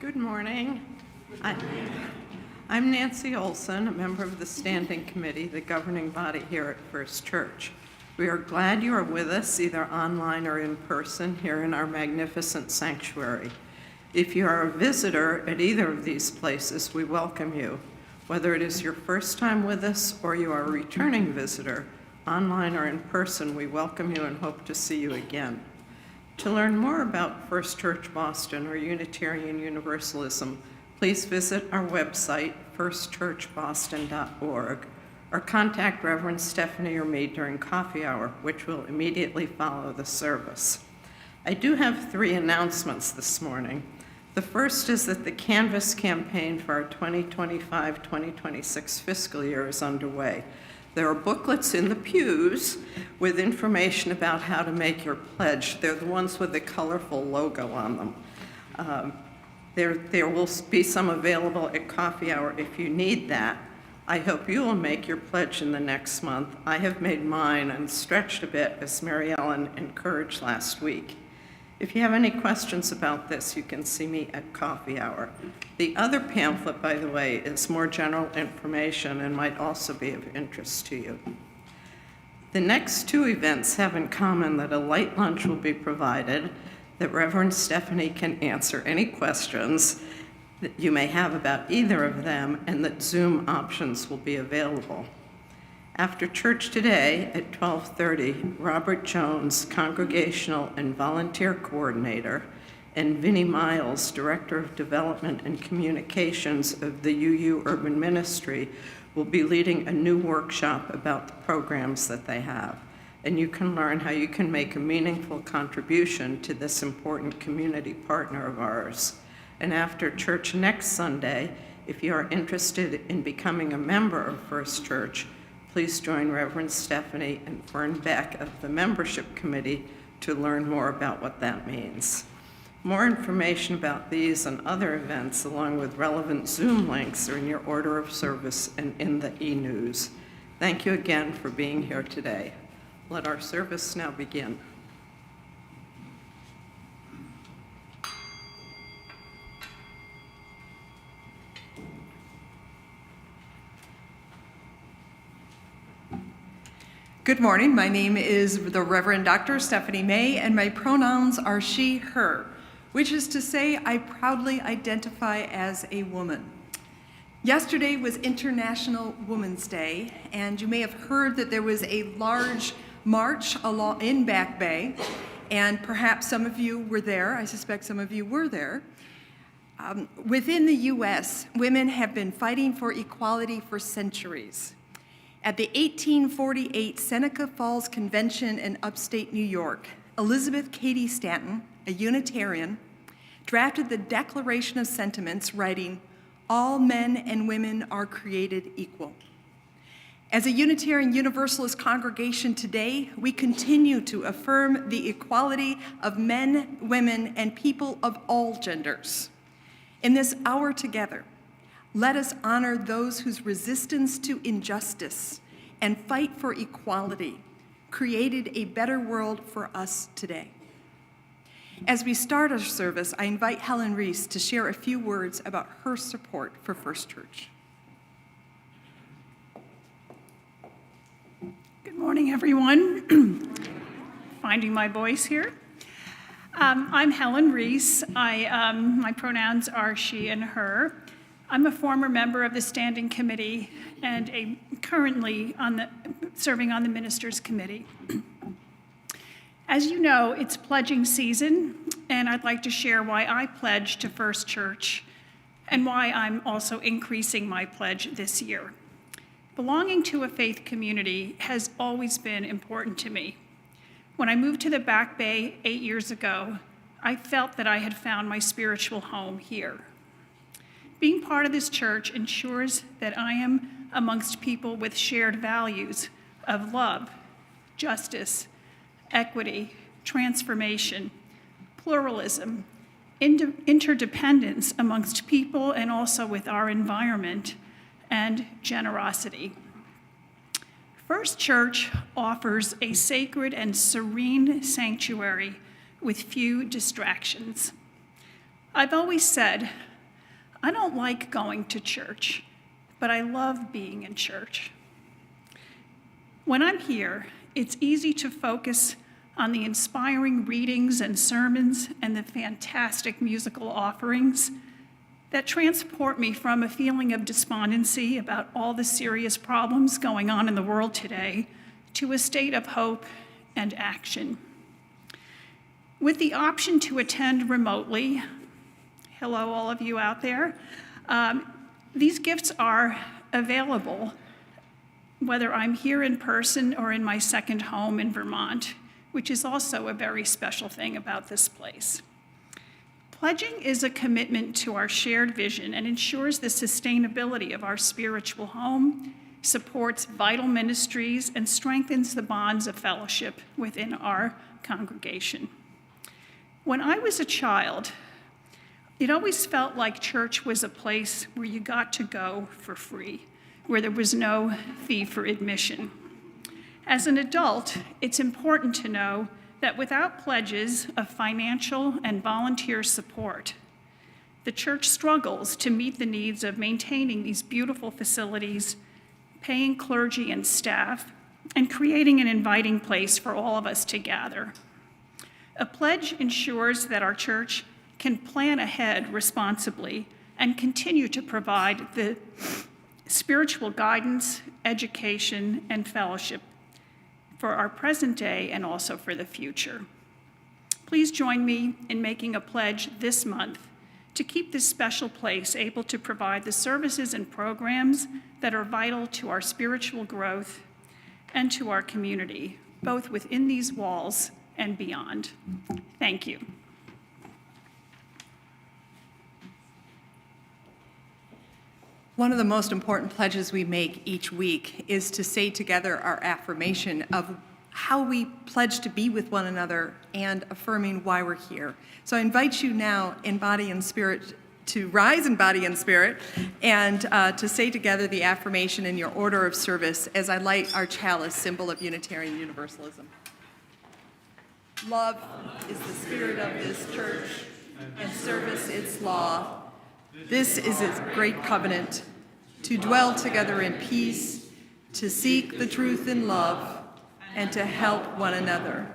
Good morning. I'm Nancy Olson, a member of the Standing Committee, the governing body here at First Church. We are glad you are with us, either online or in person, here in our magnificent sanctuary. If you are a visitor at either of these places, we welcome you. Whether it is your first time with us or you are a returning visitor, online or in person, we welcome you and hope to see you again. To learn more about First Church Boston or Unitarian Universalism, please visit our website, firstchurchboston.org, or contact Reverend Stephanie or me during coffee hour, which will immediately follow the service. I do have 3 announcements this morning. The first is that the Canvas campaign for our 2025-2026 fiscal year is underway. There are booklets in the pews with information about how to make your pledge. They're the ones with the colorful logo on them. There will be some available at coffee hour if you need that. I hope you will make your pledge in the next month. I have made mine and stretched a bit, as Mary Ellen encouraged last week. If you have any questions about this, you can see me at coffee hour. The other pamphlet, by the way, is more general information and might also be of interest to you. The next 2 events have in common that a light lunch will be provided, that Reverend Stephanie can answer any questions that you may have about either of them, and that Zoom options will be available. After church today at 12:30, Robert Jones, Congregational and Volunteer Coordinator, and Vinnie Miles, Director of Development and Communications of the UU Urban Ministry, will be leading a new workshop about the programs that they have. And you can learn how you can make a meaningful contribution to this important community partner of ours. And after church next Sunday, if you are interested in becoming a member of First Church, please join Reverend Stephanie and Fern Beck of the membership committee to learn more about what that means. More information about these and other events, along with relevant Zoom links, are in your order of service and in the e-news. Thank you again for being here today. Let our service now begin. Good morning. My name is the Reverend Dr. Stephanie May, and my pronouns are she, her, which is to say I proudly identify as a woman. Yesterday was International Women's Day, and you may have heard that there was a large march in Back Bay, and perhaps some of you were there. I suspect some of you were there. Within the U.S., women have been fighting for equality for centuries. At the 1848 Seneca Falls Convention in upstate New York, Elizabeth Cady Stanton, a Unitarian, drafted the Declaration of Sentiments, writing, "All men and women are created equal." As a Unitarian Universalist congregation today, we continue to affirm the equality of men, women, and people of all genders. In this hour together, let us honor those whose resistance to injustice and fight for equality created a better world for us today. As we start our service, I invite Helen Reese to share a few words about her support for First Church. Good morning, everyone. Finding my voice here. I'm Helen Reese. My pronouns are she and her. I'm a former member of the Standing Committee and currently serving on the Ministers Committee. As you know, it's pledging season, and I'd like to share why I pledged to First Church and why I'm also increasing my pledge this year. Belonging to a faith community has always been important to me. When I moved to the Back Bay 8 years ago, I felt that I had found my spiritual home here. Being part of this church ensures that I am amongst people with shared values of love, justice, equity, transformation, pluralism, interdependence amongst people and also with our environment, and generosity. First Church offers a sacred and serene sanctuary with few distractions. I've always said I don't like going to church, but I love being in church. When I'm here, it's easy to focus on the inspiring readings and sermons and the fantastic musical offerings that transport me from a feeling of despondency about all the serious problems going on in the world today to a state of hope and action. With the option to attend remotely, hello all of you out there, these gifts are available whether I'm here in person or in my second home in Vermont, which is also a very special thing about this place. Pledging is a commitment to our shared vision and ensures the sustainability of our spiritual home, supports vital ministries, and strengthens the bonds of fellowship within our congregation. When I was a child, it always felt like church was a place where you got to go for free, where there was no fee for admission. As an adult, it's important to know that without pledges of financial and volunteer support, the church struggles to meet the needs of maintaining these beautiful facilities, paying clergy and staff, and creating an inviting place for all of us to gather. A pledge ensures that our church can plan ahead responsibly and continue to provide the spiritual guidance, education, and fellowship for our present day and also for the future. Please join me in making a pledge this month to keep this special place able to provide the services and programs that are vital to our spiritual growth and to our community, both within these walls and beyond. Thank you. One of the most important pledges we make each week is to say together our affirmation of how we pledge to be with one another and affirming why we're here. So I invite you now in body and spirit to rise in body and spirit and to say together the affirmation in your order of service as I light our chalice, symbol of Unitarian Universalism. Love is the spirit of this church, and service its law. This is its great covenant, to dwell together in peace, to seek the truth in love, and to help one another.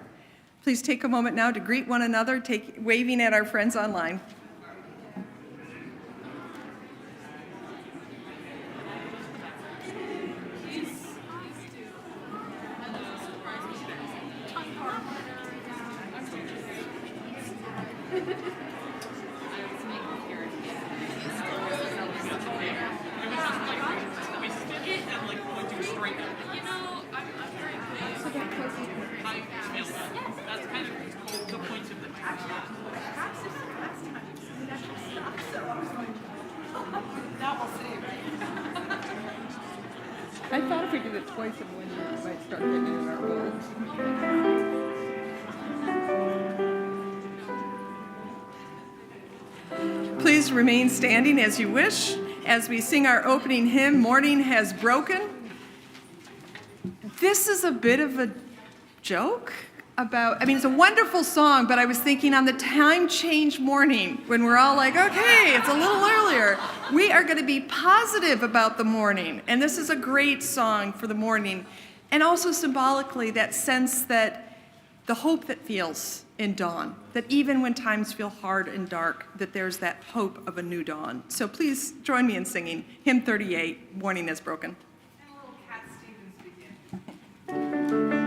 Please take a moment now to greet one another, waving at our friends online. I thought if we did it twice in 1 year, we might start getting in our roles. Please remain standing as you wish as we sing our opening hymn, Morning Has Broken. This is a bit of a joke about, it's a wonderful song, but I was thinking on the time change morning when we're all like, okay, it's a little earlier, we are going to be positive about the morning. And this is a great song for the morning. And also symbolically, that sense that the hope that feels in dawn, that even when times feel hard and dark, that there's that hope of a new dawn. So please join me in singing hymn 38, Morning Has Broken. And a little Cat Stevens begin. First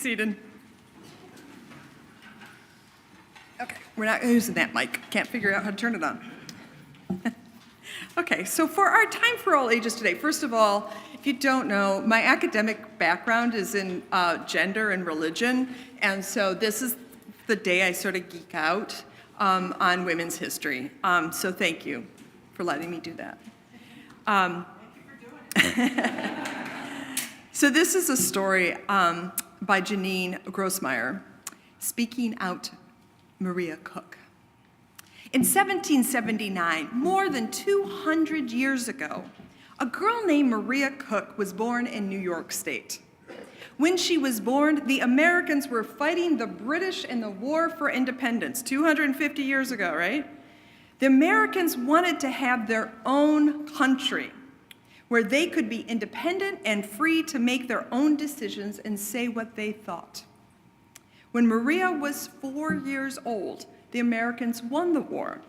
seated. Okay, we're not using that mic. Can't figure out how to turn it on. Okay, so for our Time for All Ages today, first of all, if you don't know, my academic background is in gender and religion, and so this is the day I sort of geek out on women's history. So thank you for letting me do that. So this is a story by Janine Grossmeyer, Speaking Out Maria Cook. In 1779, more than 200 years ago, a girl named Maria Cook was born in New York State. When she was born, the Americans were fighting the British in the War for Independence, 250 years ago, right? The Americans wanted to have their own country where they could be independent and free to make their own decisions and say what they thought. When Maria was 4 years old, the Americans won the war.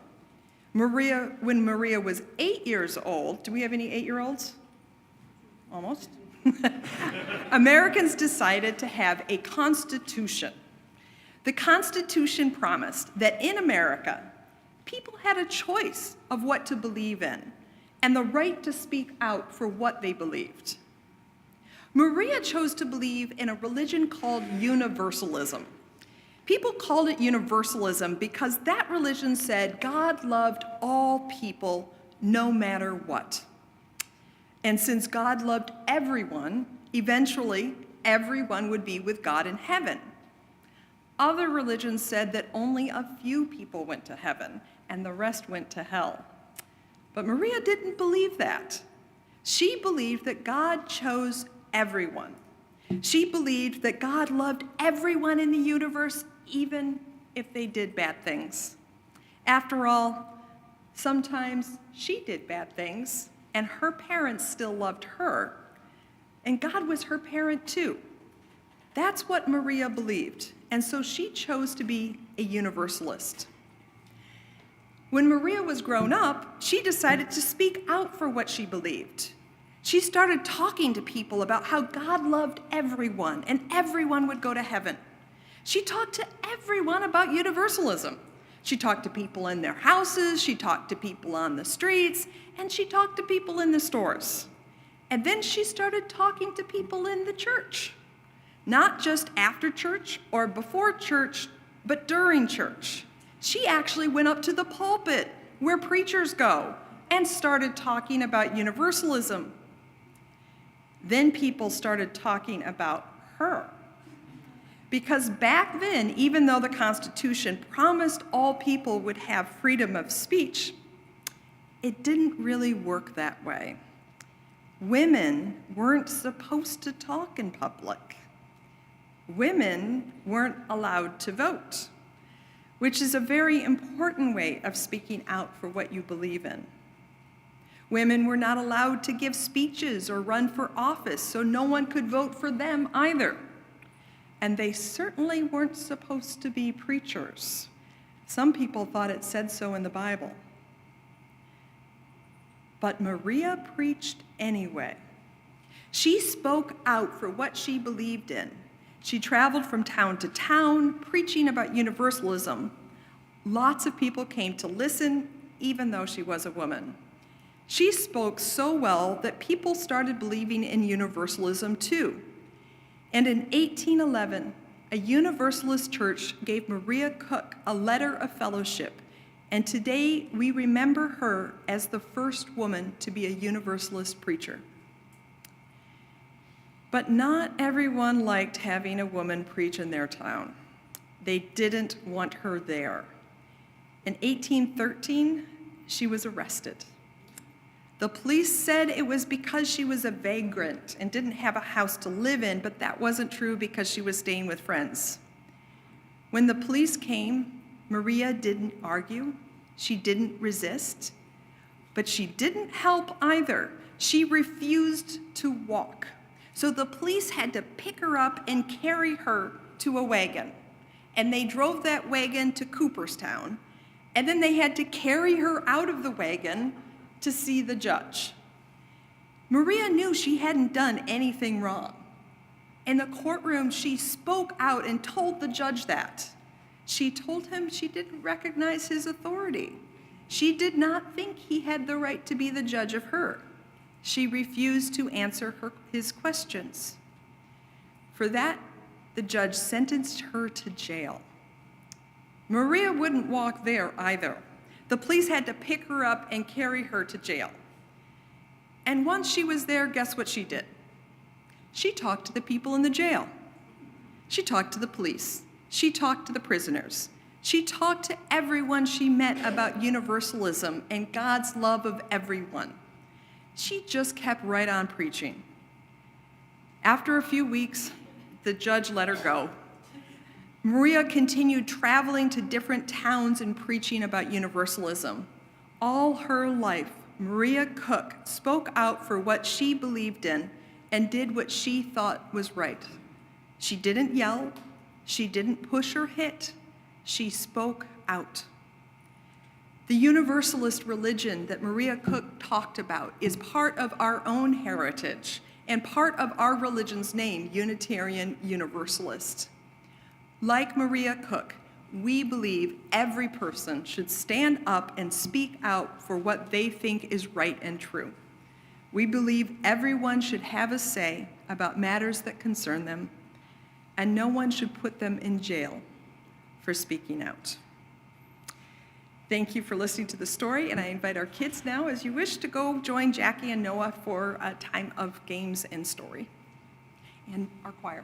When Maria was 8 years old, do we have any 8-year-olds? Almost. Americans decided to have a constitution. The Constitution promised that in America, people had a choice of what to believe in and the right to speak out for what they believed. Maria chose to believe in a religion called Universalism. People called it Universalism because that religion said God loved all people no matter what. And since God loved everyone, eventually everyone would be with God in heaven. Other religions said that only a few people went to heaven and the rest went to hell. But Maria didn't believe that. She believed that God chose everyone. She believed that God loved everyone in the universe, even if they did bad things. After all, sometimes she did bad things, and her parents still loved her, and God was her parent too. That's what Maria believed, and so she chose to be a Universalist. When Maria was grown up, she decided to speak out for what she believed. She started talking to people about how God loved everyone, and everyone would go to heaven. She talked to everyone about Universalism. She talked to people in their houses, she talked to people on the streets, and she talked to people in the stores. And then she started talking to people in the church. Not just after church or before church, but during church. She actually went up to the pulpit where preachers go and started talking about Universalism. Then people started talking about her. Because back then, even though the Constitution promised all people would have freedom of speech, it didn't really work that way. Women weren't supposed to talk in public. Women weren't allowed to vote, which is a very important way of speaking out for what you believe in. Women were not allowed to give speeches or run for office, so no one could vote for them either. And they certainly weren't supposed to be preachers. Some people thought it said so in the Bible. But Maria preached anyway. She spoke out for what she believed in. She traveled from town to town, preaching about Universalism. Lots of people came to listen, even though she was a woman. She spoke so well that people started believing in Universalism too. And in 1811, a Universalist church gave Maria Cook a letter of fellowship, and today we remember her as the first woman to be a Universalist preacher. But not everyone liked having a woman preach in their town. They didn't want her there. In 1813, she was arrested. The police said it was because she was a vagrant and didn't have a house to live in, but that wasn't true because she was staying with friends. When the police came, Maria didn't argue. She didn't resist. But she didn't help either. She refused to walk. So the police had to pick her up and carry her to a wagon. And they drove that wagon to Cooperstown. And then they had to carry her out of the wagon to see the judge. Maria knew she hadn't done anything wrong, In the courtroom, she spoke out and told the judge that. She told him she didn't recognize his authority. She did not think he had the right to be the judge of her. She refused to answer his questions. For that, the judge sentenced her to jail. Maria wouldn't walk there either. The police had to pick her up and carry her to jail. And once she was there, guess what she did? She talked to the people in the jail. She talked to the police. She talked to the prisoners. She talked to everyone she met about universalism and God's love of everyone. She just kept right on preaching. After a few weeks, the judge let her go. Maria continued traveling to different towns and preaching about universalism. All her life, Maria Cook spoke out for what she believed in and did what she thought was right. She didn't yell. She didn't push or hit. She spoke out. The Universalist religion that Maria Cook talked about is part of our own heritage and part of our religion's name, Unitarian Universalist. Like Maria Cook, we believe every person should stand up and speak out for what they think is right and true. We believe everyone should have a say about matters that concern them, and no one should put them in jail for speaking out. Thank you for listening to the story, and I invite our kids now, as you wish, to go join Jackie and Noah for a time of games and story, and our choir.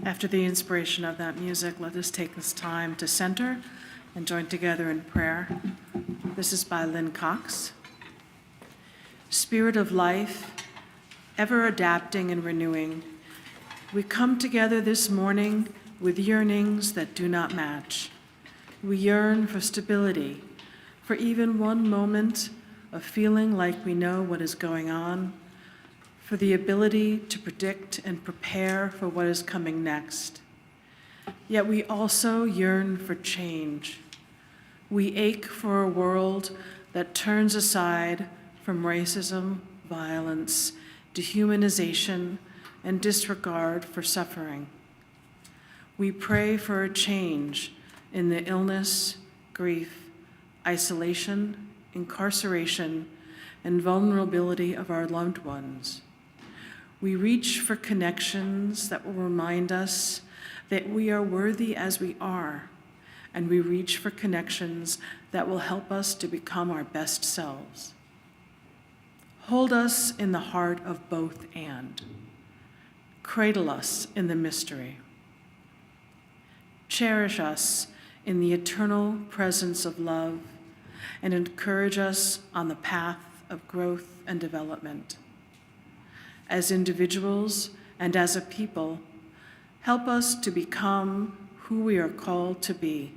After the inspiration of that music, let us take this time to center and join together in prayer. This is by Lynn Cox. Spirit of life, ever adapting and renewing, we come together this morning with yearnings that do not match. We yearn for stability, for even one moment of feeling like we know what is going on, for the ability to predict and prepare for what is coming next. Yet we also yearn for change. We ache for a world that turns aside from racism, violence, dehumanization, and disregard for suffering. We pray for a change in the illness, grief, isolation, incarceration, and vulnerability of our loved ones. We reach for connections that will remind us that we are worthy as we are, and we reach for connections that will help us to become our best selves. Hold us in the heart of both and. Cradle us in the mystery. Cherish us in the eternal presence of love, and encourage us on the path of growth and development. As individuals and as a people, help us to become who we are called to be.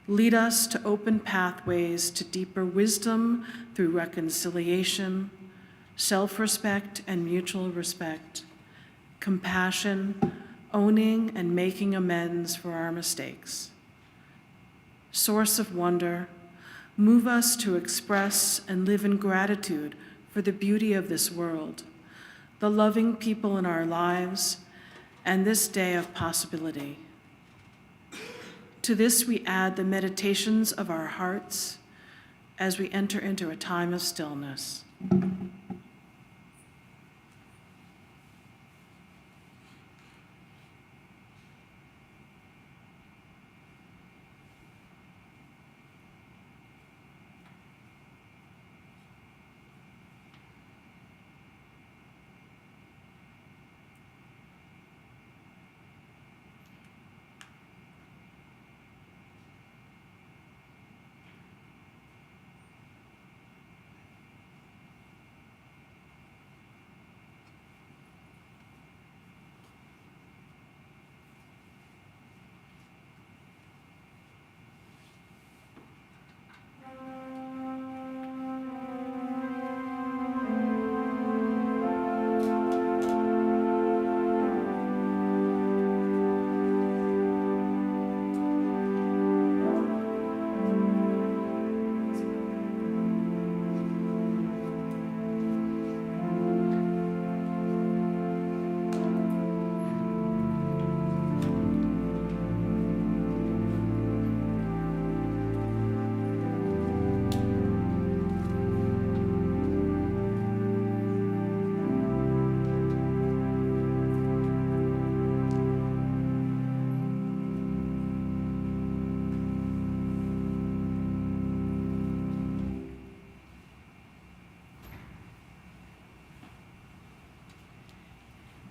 Lead us to open pathways to deeper wisdom through reconciliation, self-respect and mutual respect, compassion, owning and making amends for our mistakes. Source of wonder, move us to express and live in gratitude for the beauty of this world, the loving people in our lives, and this day of possibility. To this we add the meditations of our hearts as we enter into a time of stillness.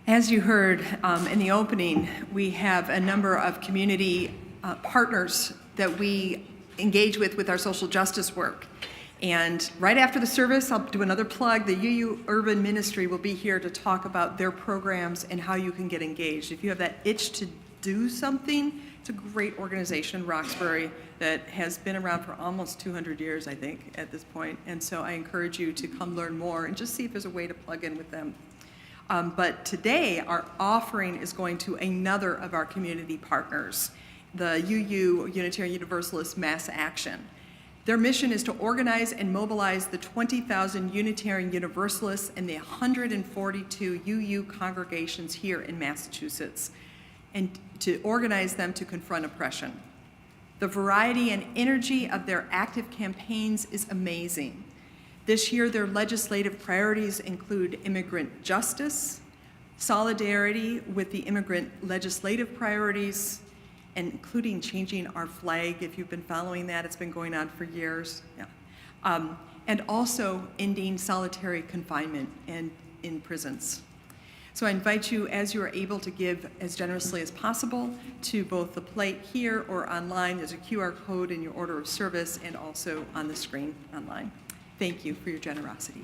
As you heard in the opening, we have a number of community partners that we engage with our social justice work. And right after the service, I'll do another plug. The UU Urban Ministry will be here to talk about their programs and how you can get engaged. If you have that itch to do something, it's a great organization in Roxbury that has been around for almost 200 years, I think, at this point. And so I encourage you to come learn more and just see if there's a way to plug in with them. But today, our offering is going to another of our community partners, the UU, Unitarian Universalist Mass Action. Their mission is to organize and mobilize the 20,000 Unitarian Universalists and the 142 UU congregations here in Massachusetts, and to organize them to confront oppression. The variety and energy of their active campaigns is amazing. This year, their legislative priorities include immigrant justice, solidarity with the immigrant legislative priorities, and including changing our flag. If you've been following that, it's been going on for years. Yeah. And also ending solitary confinement and in prisons. So I invite you, as you are able, to give as generously as possible to both the plate here or online. There's a QR code in your order of service and also on the screen online. Thank you for your generosity.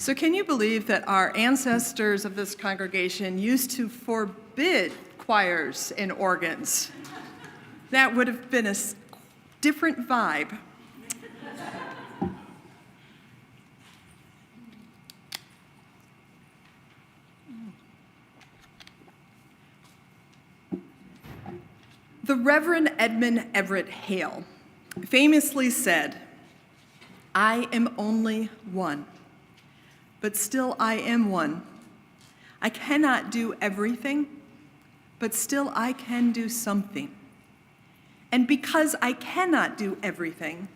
So can you believe that our ancestors of this congregation used to forbid choirs and organs? That would have been a different vibe. The Reverend Edmund Everett Hale famously said, "I am only one, but still I am one. I cannot do everything, but still I can do something. And because I cannot do everything,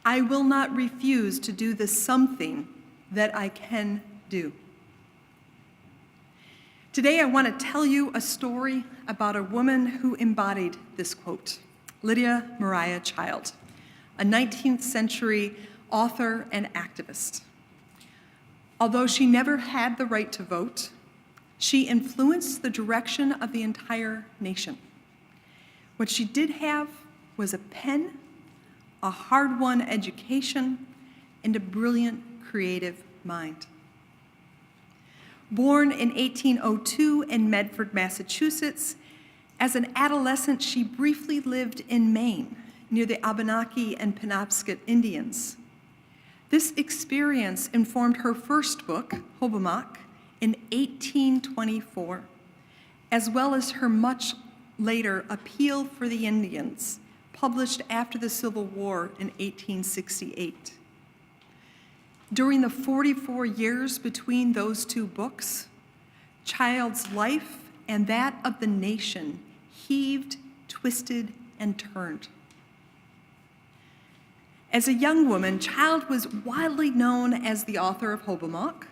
I will not refuse to do the something that I can do." Today I want to tell you a story about a woman who embodied this quote, Lydia Maria Child, a 19th century author and activist. Although she never had the right to vote, she influenced the direction of the entire nation. What she did have was a pen, a hard-won education, and a brilliant creative mind. Born in 1802 in Medford, Massachusetts, as an adolescent she briefly lived in Maine, near the Abenaki and Penobscot Indians. This experience informed her first book, Hobomok, in 1824, as well as her much later Appeal for the Indians, published after the Civil War in 1868. During the 44 years between those two books, Child's life and that of the nation heaved, twisted, and turned. As a young woman, Child was widely known as the author of Hobomok,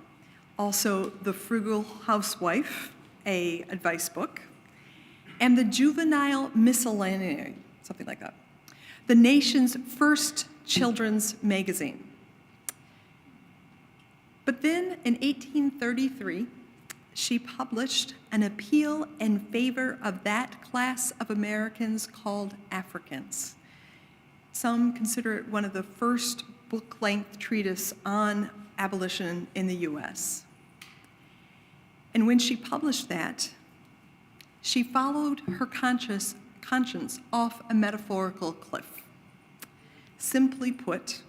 also The Frugal Housewife, an advice book, and the Juvenile Miscellany, something like that, the nation's first children's magazine. But then in 1833, she published an appeal in favor of that class of Americans called Africans. Some consider it one of the first book-length treatises on abolition in the US. And when she published that, she followed her conscience off a metaphorical cliff. Simply put,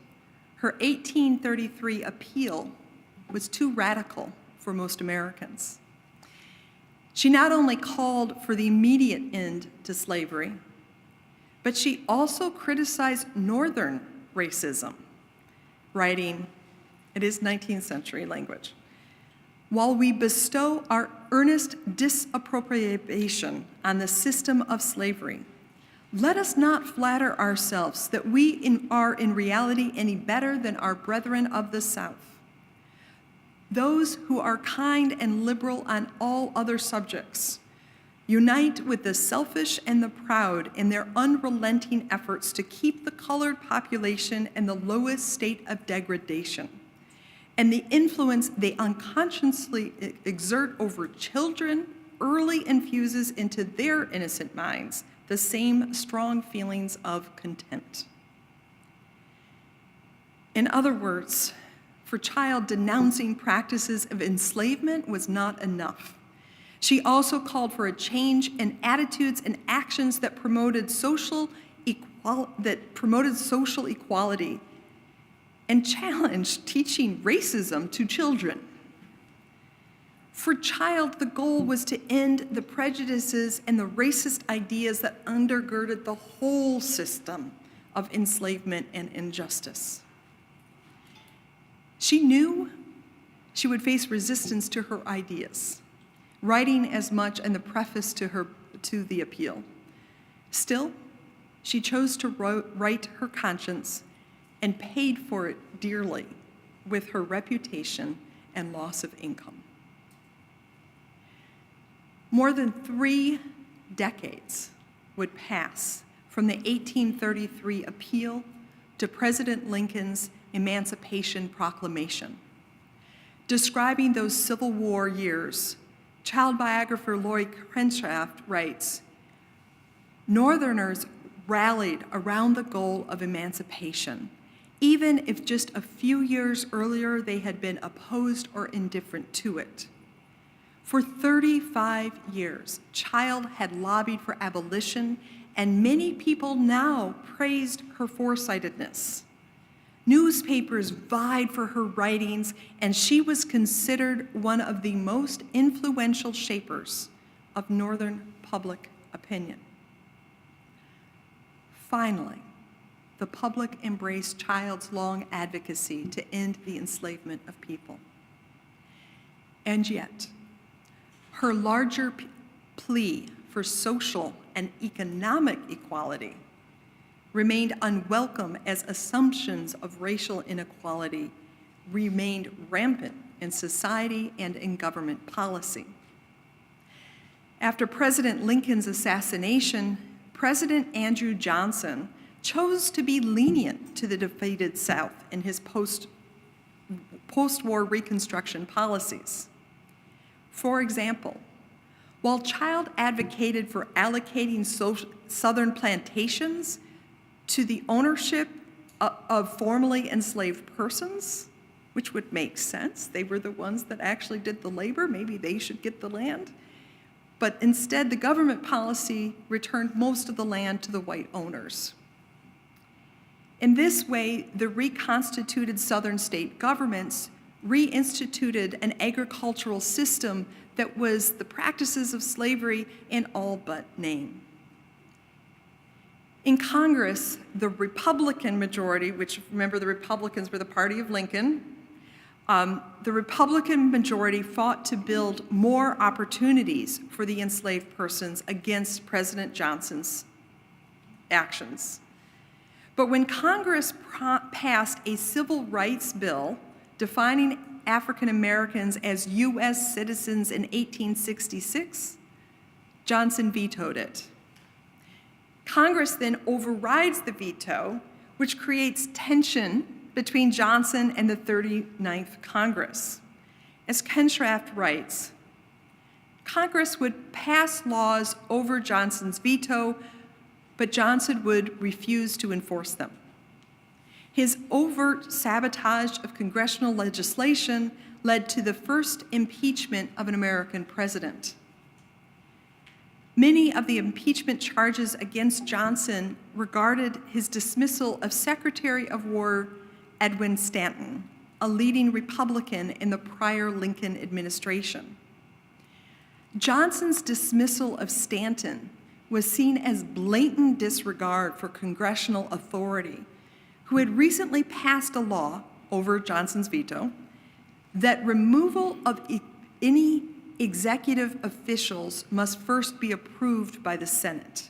her 1833 appeal was too radical for most Americans. She not only called for the immediate end to slavery, but she also criticized Northern racism, writing, it is 19th century language, "While we bestow our earnest disapprobation on the system of slavery, let us not flatter ourselves that we are in reality any better than our brethren of the South. Those who are kind and liberal on all other subjects unite with the selfish and the proud in their unrelenting efforts to keep the colored population in the lowest state of degradation, and the influence they unconsciously exert over children early infuses into their innocent minds the same strong feelings of contempt." In other words, for Child, denouncing practices of enslavement was not enough. She also called for a change in attitudes and actions that promoted social equality and challenged teaching racism to children. For Child, the goal was to end the prejudices and the racist ideas that undergirded the whole system of enslavement and injustice. She knew she would face resistance to her ideas, writing as much in the preface to the appeal. Still, she chose to write her conscience and paid for it dearly with her reputation and loss of income. More than 3 decades would pass from the 1833 appeal to President Lincoln's Emancipation Proclamation. Describing those Civil War years, Child biographer Lori Crenshaft writes, "Northerners rallied around the goal of emancipation even if just a few years earlier they had been opposed or indifferent to it. For 35 years, Child had lobbied for abolition, and many people now praised her foresightedness. Newspapers vied for her writings, and she was considered one of the most influential shapers of Northern public opinion. Finally, the public embraced Child's long advocacy to end the enslavement of people. And yet, her larger plea for social and economic equality remained unwelcome as assumptions of racial inequality remained rampant in society and in government policy. After President Lincoln's assassination, President Andrew Johnson chose to be lenient to the defeated South in his post-war Reconstruction policies. For example, while Child advocated for allocating Southern plantations to the ownership of formerly enslaved persons, which would make sense. They were the ones that actually did the labor. Maybe they should get the land. But instead, the government policy returned most of the land to the white owners. In this way, the reconstituted Southern state governments reinstituted an agricultural system that was the practices of slavery in all but name. In Congress, the Republican majority, which remember the Republicans were the party of Lincoln, the Republican majority fought to build more opportunities for the enslaved persons against President Johnson's actions. But when Congress passed a civil rights bill defining African Americans as U.S. citizens in 1866, Johnson vetoed it. Congress then overrides the veto, which creates tension between Johnson and the 39th Congress. As Ken Schraft writes, Congress would pass laws over Johnson's veto, but Johnson would refuse to enforce them. His overt sabotage of congressional legislation led to the first impeachment of an American president. Many of the impeachment charges against Johnson regarded his dismissal of Secretary of War Edwin Stanton, a leading Republican in the prior Lincoln administration. Johnson's dismissal of Stanton was seen as blatant disregard for congressional authority, who had recently passed a law over Johnson's veto that removal of any executive officials must first be approved by the Senate.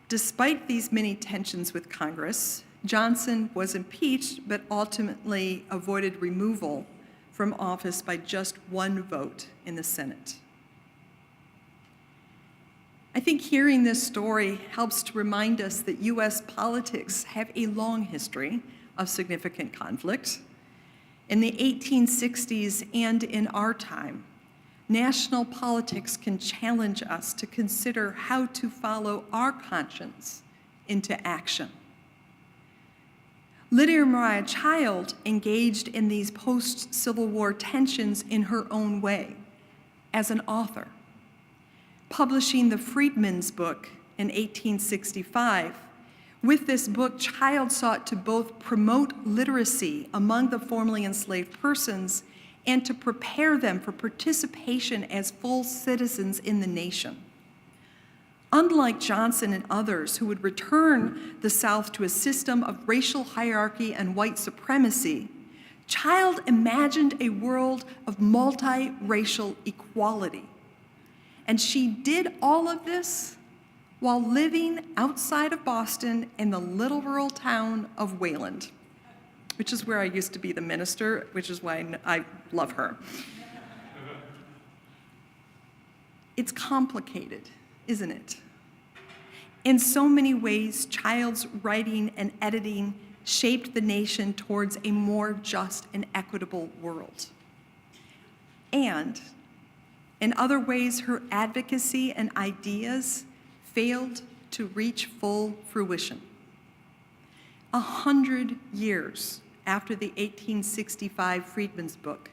Despite these many tensions with Congress, Johnson was impeached but ultimately avoided removal from office by just one vote in the Senate. I think hearing this story helps to remind us that U.S. politics have a long history of significant conflict. In the 1860s and in our time, national politics can challenge us to consider how to follow our conscience into action. Lydia Mariah Child engaged in these post-Civil War tensions in her own way as an author, publishing the Freedmen's Book in 1865. With this book, Child sought to both promote literacy among the formerly enslaved persons and to prepare them for participation as full citizens in the nation. Unlike Johnson and others who would return the South to a system of racial hierarchy and white supremacy, Child imagined a world of multiracial equality. And she did all of this while living outside of Boston in the little rural town of Wayland, which is where I used to be the minister, which is why I love her. It's complicated, isn't it? In so many ways, Child's writing and editing shaped the nation towards a more just and equitable world. And in other ways, her advocacy and ideas failed to reach full fruition. 100 years after the 1865 Freedmen's Book,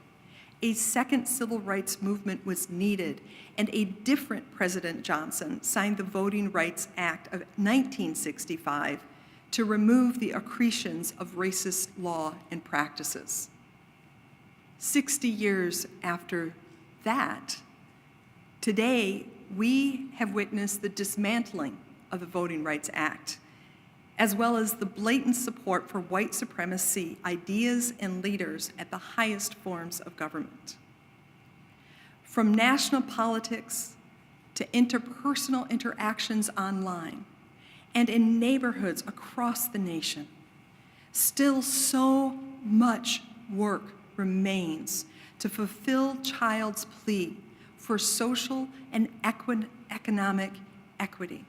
a second civil rights movement was needed, and a different President Johnson signed the Voting Rights Act of 1965 to remove the accretions of racist law and practices. 60 years after that, today we have witnessed the dismantling of the Voting Rights Act, as well as the blatant support for white supremacy ideas and leaders at the highest forms of government. From national politics to interpersonal interactions online and in neighborhoods across the nation, still so much work remains to fulfill Child's plea for social and economic equity.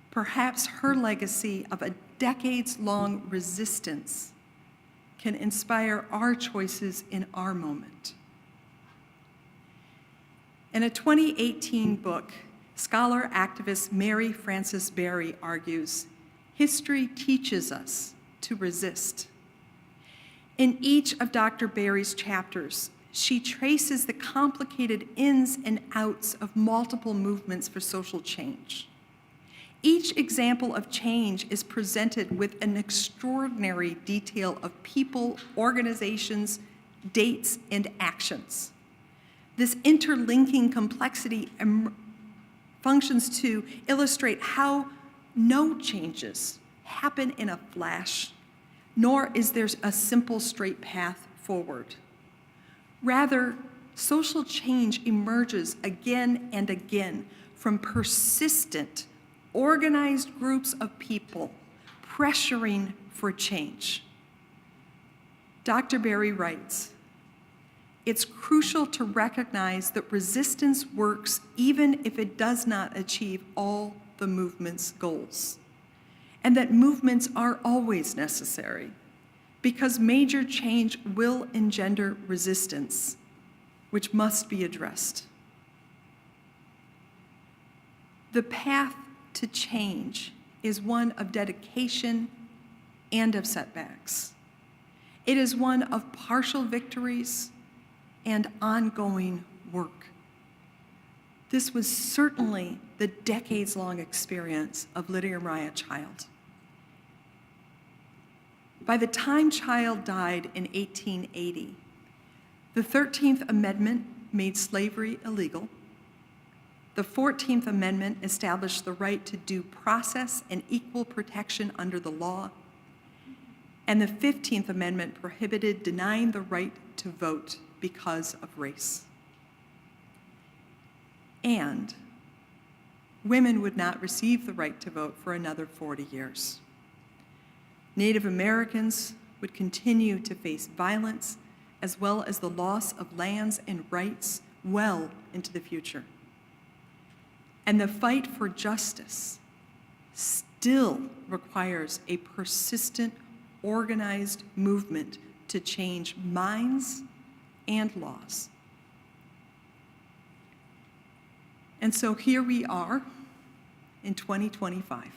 Perhaps her legacy of a decades-long resistance can inspire our choices in our moment. In a 2018 book, scholar-activist Mary Frances Berry argues, history teaches us to resist. In each of Dr. Berry's chapters, she traces the complicated ins and outs of multiple movements for social change. Each example of change is presented with an extraordinary detail of people, organizations, dates, and actions. This interlinking complexity functions to illustrate how no changes happen in a flash, nor is there a simple straight path forward. Rather, social change emerges again and again from persistent, organized groups of people pressuring for change. Dr. Berry writes, "It's crucial to recognize that resistance works even if it does not achieve all the movement's goals, and that movements are always necessary, because major change will engender resistance, which must be addressed." The path to change is one of dedication and of setbacks. It is one of partial victories and ongoing work. This was certainly the decades-long experience of Lydia Mariah Child. By the time Child died in 1880, the 13th Amendment made slavery illegal. The 14th Amendment established the right to due process and equal protection under the law. And the 15th Amendment prohibited denying the right to vote because of race. And women would not receive the right to vote for another 40 years. Native Americans would continue to face violence, as well as the loss of lands and rights well into the future. And the fight for justice still requires a persistent, organized movement to change minds and laws. And so here we are in 2025,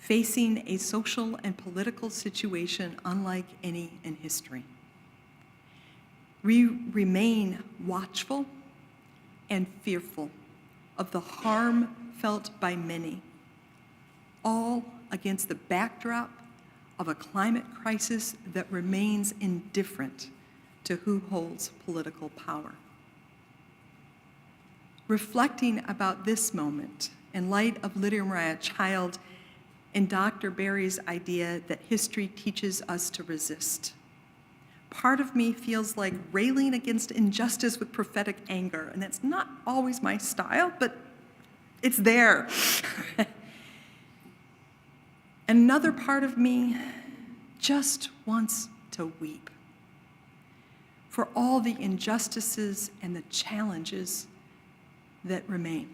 facing a social and political situation unlike any in history. We remain watchful and fearful of the harm felt by many, all against the backdrop of a climate crisis that remains indifferent to who holds political power. Reflecting about this moment in light of Lydia Mariah Child and Dr. Berry's idea that history teaches us to resist, part of me feels like railing against injustice with prophetic anger, and that's not always my style, but it's there. Another part of me just wants to weep for all the injustices and the challenges that remain.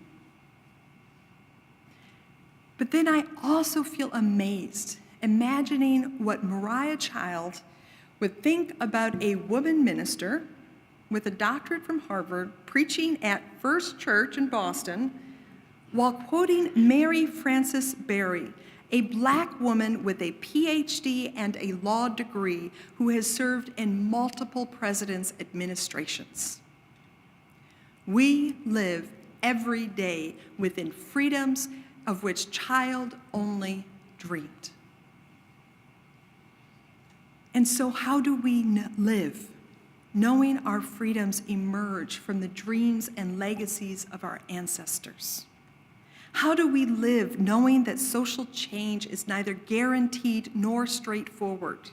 But then I also feel amazed, imagining what Mariah Child would think about a woman minister with a doctorate from Harvard preaching at First Church in Boston while quoting Mary Frances Berry a Black woman with a PhD and a law degree who has served in multiple presidents' administrations. We live every day within freedoms of which child only dreamed. And so how do we live, knowing our freedoms emerge from the dreams and legacies of our ancestors? How do we live knowing that social change is neither guaranteed nor straightforward?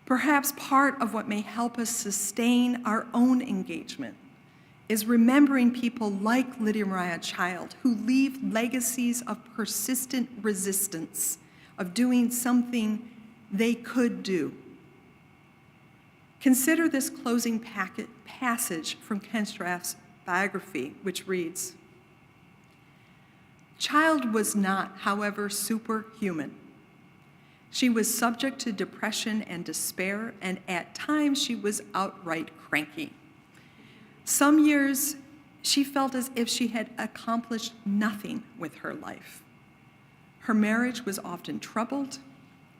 Perhaps part of what may help us sustain our own engagement is remembering people like Lydia Mariah Child, who leave legacies of persistent resistance, of doing something they could do. Consider this closing passage from Ken Straff's biography, which reads, "Child was not, however, superhuman. She was subject to depression and despair, and at times she was outright cranky. Some years, she felt as if she had accomplished nothing with her life. Her marriage was often troubled,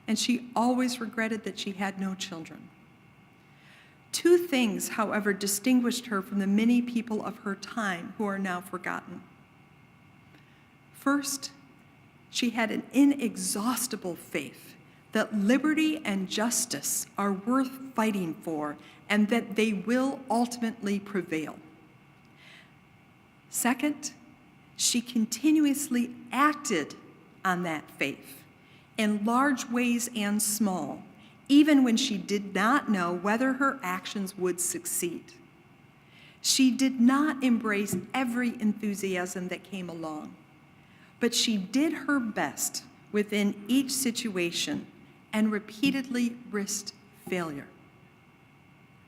and she always regretted that she had no children. Two things, however, distinguished her from the many people of her time who are now forgotten. First, she had an inexhaustible faith that liberty and justice are worth fighting for and that they will ultimately prevail. Second, she continuously acted on that faith in large ways and small, even when she did not know whether her actions would succeed. She did not embrace every enthusiasm that came along, but she did her best within each situation and repeatedly risked failure.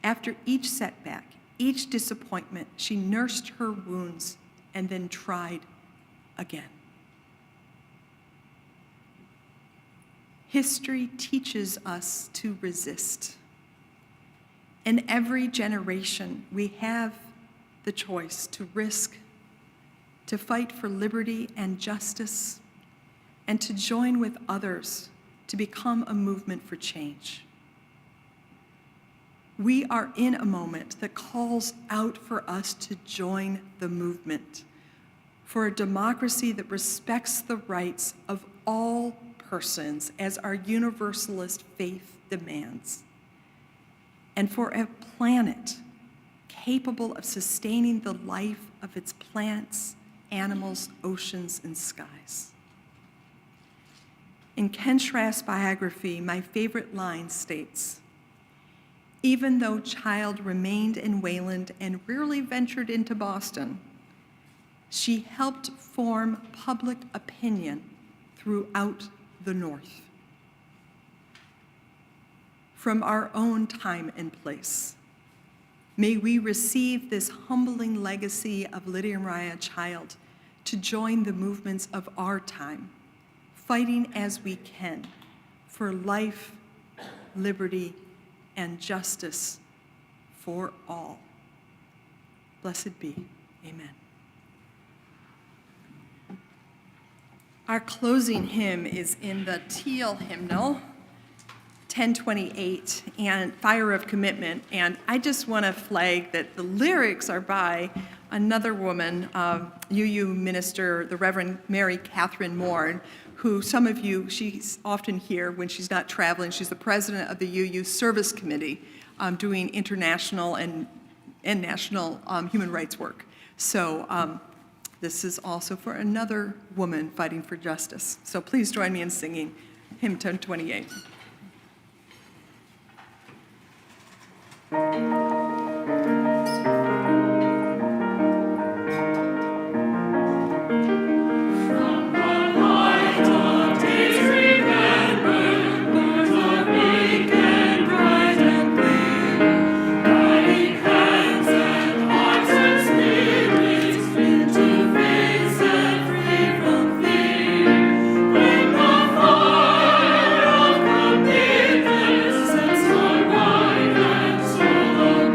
After each setback, each disappointment, she nursed her wounds and then tried again." History teaches us to resist. In every generation, we have the choice to risk, to fight for liberty and justice, and to join with others to become a movement for change. We are in a moment that calls out for us to join the movement for a democracy that respects the rights of all persons as our universalist faith demands, and for a planet capable of sustaining the life of its plants, animals, oceans, and skies. In Ken Straff's biography, my favorite line states, "Even though Child remained in Wayland and rarely ventured into Boston, she helped form public opinion throughout the North." From our own time and place, may we receive this humbling legacy of Lydia Mariah Child to join the movements of our time, fighting as we can for life, liberty, and justice for all. Blessed be. Amen. Our closing hymn is in the teal hymnal, 1028, and Fire of Commitment. And I just want to flag that the lyrics are by another woman, UU minister, the Reverend Mary Catherine Moore, who some of you, she's often here when she's not traveling. She's the president of the UU Service Committee, doing international and national human rights work. So this is also for another woman fighting for justice. So please join me in singing hymn 1028. Sets my mind and soul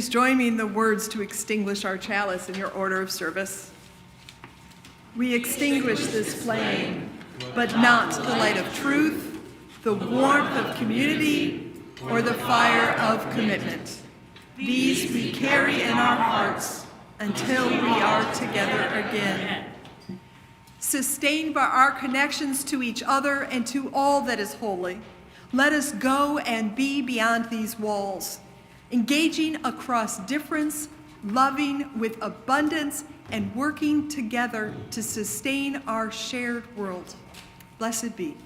Please join me in the words to extinguish our chalice in your order of service. We extinguish this flame, but not the light of truth, the warmth of community, or the fire of commitment. These we carry in our hearts until we are together again. Sustained by our connections to each other and to all that is holy, let us go and be beyond these walls, engaging across difference, loving with abundance, and working together to sustain our shared world. Blessed be.